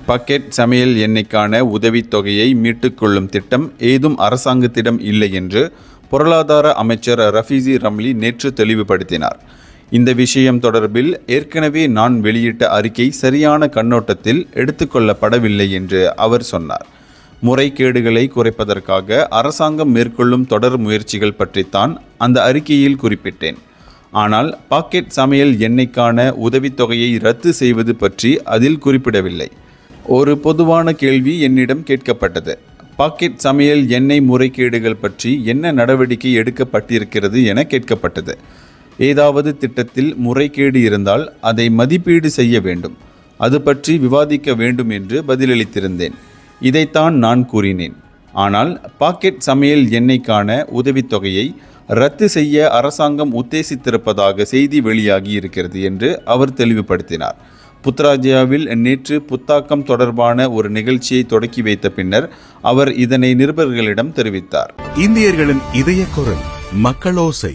Packet சமையல் எண்ணெய்க்கான உதவித்தொகையை மீட்டுக்கொள்ளும் திட்டம் ஏதும் அரசாங்கத்திடம் இல்லை என்று பொருளாதார அமைச்சர் ரஃபீசி ரம்லி நேற்று தெளிவுபடுத்தினார். இந்த விஷயம் தொடர்பில் ஏற்கனவே நான் வெளியிட்ட அறிக்கை சரியான கண்ணோட்டத்தில் எடுத்துக்கொள்ளப்படவில்லை என்று அவர் சொன்னார். முறைகேடுகளை குறைப்பதற்காக அரசாங்கம் மேற்கொள்ளும் தொடர் முயற்சிகள் பற்றித்தான் அந்த அறிக்கையில் குறிப்பிட்டேன். ஆனால் பாக்கெட் சமையல் எண்ணெய்க்கான உதவித்தொகையை ரத்து செய்வது பற்றி அதில் குறிப்பிடவில்லை. ஒரு பொதுவான கேள்வி என்னிடம் கேட்கப்பட்டது. பாக்கெட் சமையல் எண்ணெய் முறைகேடுகள் பற்றி என்ன நடவடிக்கை எடுக்கப்பட்டிருக்கிறது என கேட்கப்பட்டது. ஏதாவது திட்டத்தில் முறைகேடு இருந்தால் அதை மதிப்பீடு செய்ய வேண்டும், அது பற்றி விவாதிக்க வேண்டும் என்று பதிலளித்திருந்தேன். இதைத்தான் நான் கூறினேன். ஆனால் பாக்கெட் சமையல் எண்ணெய்க்கான உதவித்தொகையை ரத்து செய்ய அரசாங்கம் உத்தேசித்திருப்பதாக செய்தி வெளியாகி இருக்கிறது என்று அவர் தெளிவுபடுத்தினார். புத்ராஜயாவில் நேற்று புத்தாக்கம் தொடர்பான ஒரு நிகழ்ச்சியை தொடக்கி வைத்த பின்னர் அவர் இதனை நிருபர்களிடம் தெரிவித்தார். இந்தியர்களின் இதய குரல் மக்களோசை.